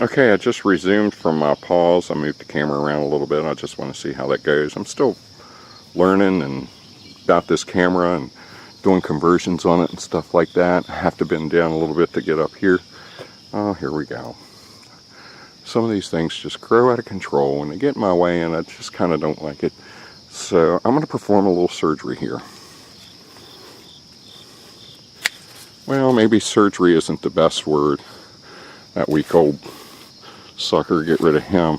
Okay, I just resumed from my pause. I moved the camera around a little bit. I just want to see how that goes. I'm still learning and about this camera and doing conversions on it and stuff like that. I have to bend down a little bit to get up here. Oh, here we go. Some of these things just grow out of control and they get in my way, and I just kind of don't like it. So I'm going to perform a little surgery here. Well, maybe surgery isn't the best word. That weak old sucker, get rid of him.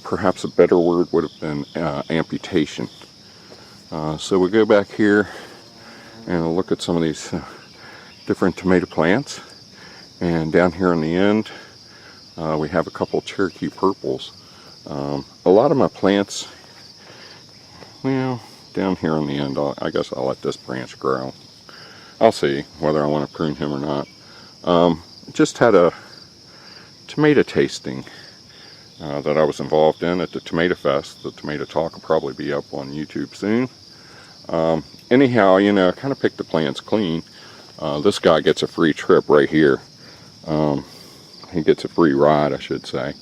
Perhaps a better word would have been amputation. So we go back here and we'll look at some of these different tomato plants. And down here on the end, we have a couple Cherokee purples. A lot of my plants, well, down here on the end, I guess I'll let this branch grow. I'll see whether I want to prune him or not. Just had a tomato tasting that I was involved in at the Tomato Fest. The Tomato Talk will probably be up on YouTube soon. Anyhow, you know, I kind of picked the plants clean. This guy gets a free trip right here. He gets a free ride, I should say.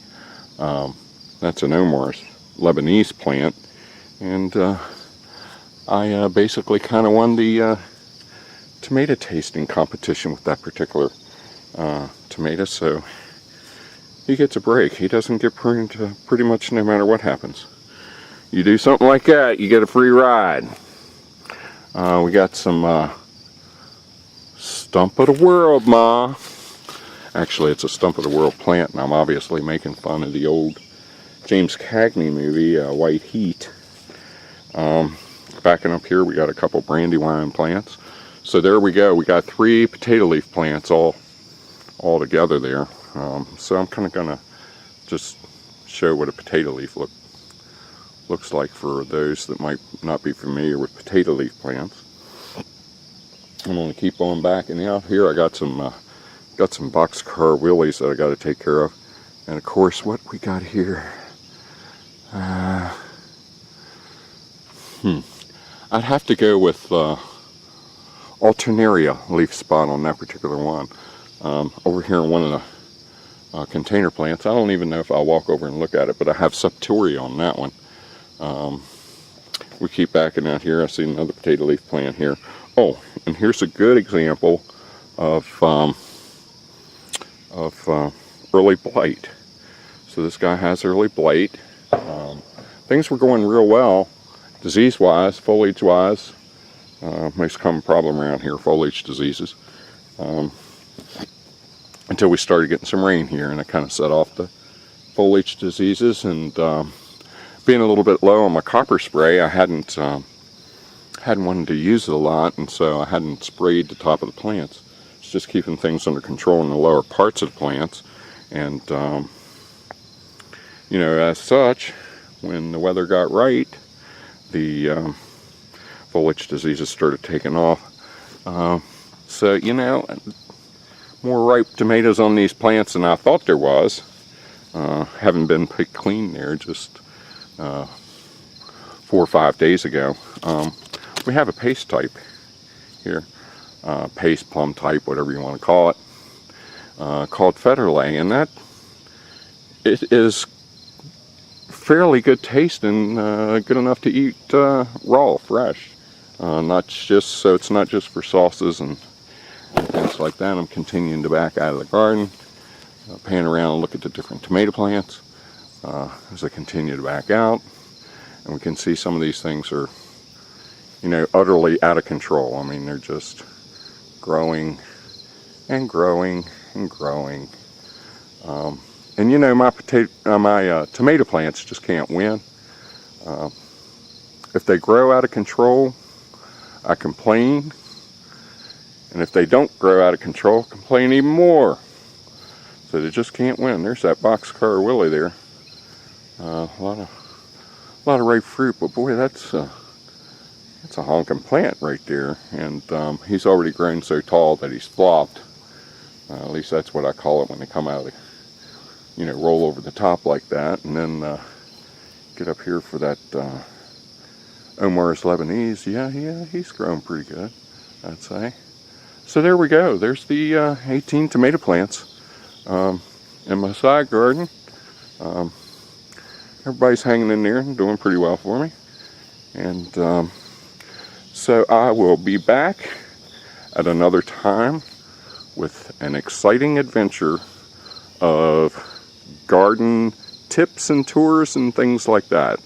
That's an Omar's Lebanese plant, and I basically kind of won the tomato tasting competition with that particular tomato, so he gets a break. He doesn't get pruned pretty much no matter what happens. You do something like that, you get a free ride. We got some Stump of the World, Ma. Actually, it's a Stump of the World plant, and I'm obviously making fun of the old James Cagney movie, White Heat. Backing up here, we got a couple brandywine plants. So there we go. We got 3 potato leaf plants all together there. So I'm kind of going to just show what a potato leaf looks like for those that might not be familiar with potato leaf plants. I'm going to keep on backing out here. I got some boxcar willies that I got to take care of. And of course, what we got here, I'd have to go with Alternaria leaf spot on that particular one. Over here in one of the container plants, I don't even know if I'll walk over and look at it, but I have Septoria on that one. We keep backing out here. I see another potato leaf plant here. Oh, and here's a good example of early blight. So this guy has early blight. Things were going real well, disease-wise, foliage-wise. Most common problem around here, foliage diseases. Until we started getting some rain here, and it kind of set off the foliage diseases. And being a little bit low on my copper spray, I hadn't wanted to use it a lot, and so I hadn't sprayed the top of the plants. It's just keeping things under control in the lower parts of the plants. And you know, as such, when the weather got right, the foliage diseases started taking off. So, you know, more ripe tomatoes on these plants than I thought there was. Haven't been picked clean there just 4 or 5 days ago. We have a paste type here, paste, plum type, whatever you want to call it, called Federley, and that it is fairly good taste and good enough to eat raw, fresh. Not just so it's not just for sauces and things like that. I'm continuing to back out of the garden, pan around and look at the different tomato plants as I continue to back out, and we can see some of these things are, you know, utterly out of control. I mean, they're just growing and growing and growing. And you know, my tomato plants just can't win. If they grow out of control, I complain. And if they don't grow out of control, complain even more. So they just can't win. There's that boxcar willy there. A lot of ripe fruit, but boy, that's a honking plant right there. And he's already grown so tall that he's flopped. At least that's what I call it when they come out of the, you know, roll over the top like that. And then get up here for that Omar's Lebanese. Yeah, he's grown pretty good, I'd say. So there we go. There's the 18 tomato plants. in my side garden. Everybody's hanging in there and doing pretty well for me. And so I will be back at another time with an exciting adventure of garden tips and tours and things like that.